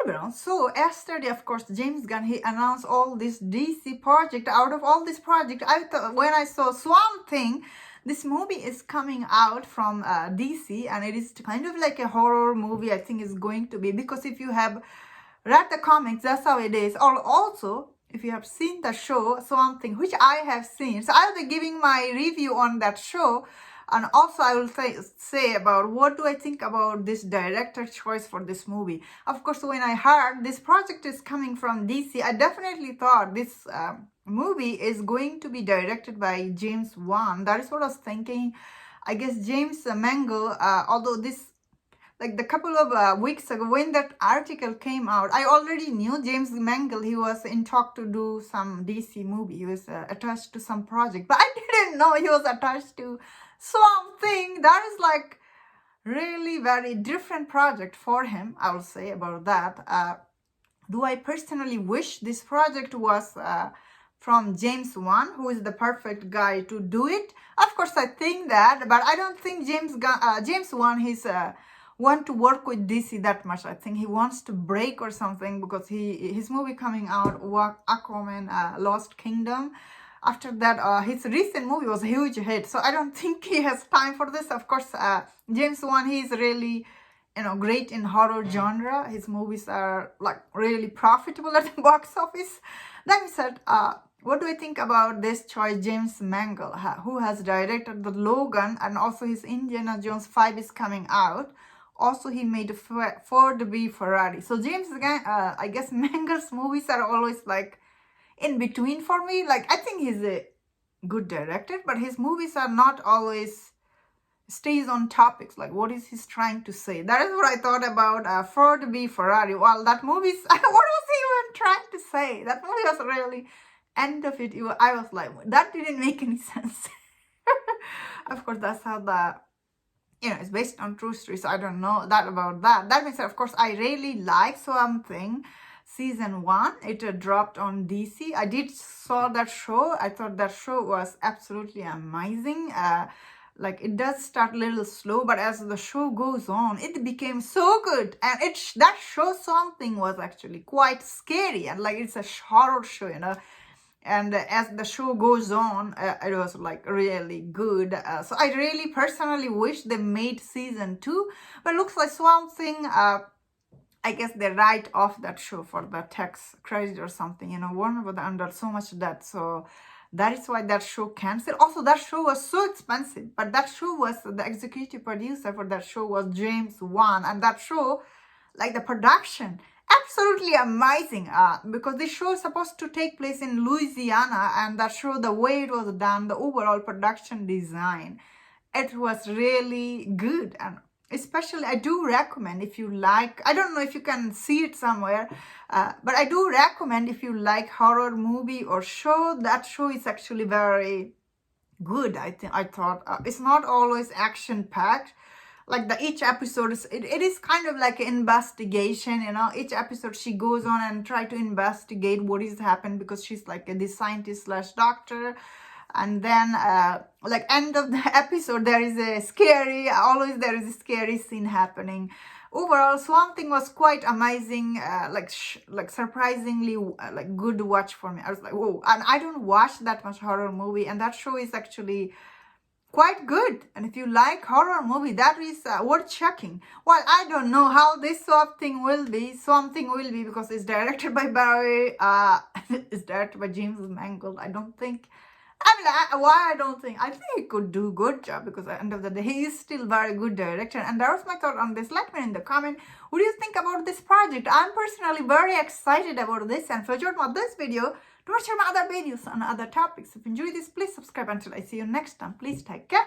background, so yesterday, of course, James Gunn, he announced all this DC project. Out of all this project, I thought when I saw Swamp Thing, this movie is coming out from DC, and it is kind of like a horror movie. I think it's going to be, because if you have read the comics, that's how it is. Or also, if you have seen the show Swamp Thing, which I have seen, so I'll be giving my review on that show. And also I will say about what do I think about this director choice for this movie. Of course, when I heard this project is coming from DC, I definitely thought this movie is going to be directed by James Wan. That is what I was thinking. I guess James Mangold, although this, like the couple of weeks ago when that article came out, I already knew James Mangold. He was in talk to do some DC movie. He was attached to some project, but I didn't know he was attached to Swamp Thing. That is like really very different project for him, I will say about that. Do I personally wish this project was from James Wan, who is the perfect guy to do it? Of course, I think that, but I don't think James Wan, he's want to work with DC that much. I think he wants to break or something, because his movie coming out, Aquaman, Lost Kingdom. After that, his recent movie was a huge hit, so I don't think he has time for this. Of course, James Wan, he is really, great in horror genre. His movies are like really profitable at the box office. That being said, what do I think about this choice, James Mangold, who has directed the Logan, and also his Indiana Jones 5 is coming out. Also, he made Ford v Ferrari. So James, I guess Mangold's movies are always like in between for me. Like, I think he's a good director, but his movies are not always stays on topics. Like, what is he trying to say? That is what I thought about Ford v Ferrari. Well, that movie, what was he even trying to say? That movie was really, end of it, I was like, that didn't make any sense. Of course, that's how it's based on true stories. So I don't know that about that. That means, of course, I really like Swamp Thing. Season 1, it dropped on DC. I did saw that show. I thought that show was absolutely amazing. Like, it does start a little slow, but as the show goes on, it became so good. And that show, Swamp Thing, was actually quite scary, and like, it's a horror show, And as the show goes on, it was like really good. So I really personally wish they made season 2, but it looks like Swamp Thing, I guess they write off that show for the tax credit or something, Warner was under so much debt. So that is why that show canceled. Also, that show was so expensive, but that show was, the executive producer for that show was James Wan. And that show, like the production, absolutely amazing, because this show is supposed to take place in Louisiana, and that show, the way it was done, the overall production design, it was really good. And especially, I do recommend, if you like, I don't know if you can see it somewhere, but I do recommend, if you like horror movie or show, that show is actually very good. I thought it's not always action packed. Like each episode it is kind of like an investigation, each episode she goes on and try to investigate what is happened, because she's like the scientist slash doctor. And then like end of the episode, there is a scary scene happening. Overall, Swamp Thing was quite amazing, like surprisingly like good watch for me. I was like, whoa. And I don't watch that much horror movie, and that show is actually quite good. And if you like horror movie, that is worth checking. Well, I don't know how this Swamp Thing will be, because it's directed by it's directed by James Mangold. I think he could do good job, because at the end of the day, he is still very good director. And that was my thought on this. Let me know in the comment, what do you think about this project? I'm personally very excited about this. And if you enjoyed this video, don't watch my other videos on other topics. If you enjoy this, please subscribe. Until I see you next time, please take care.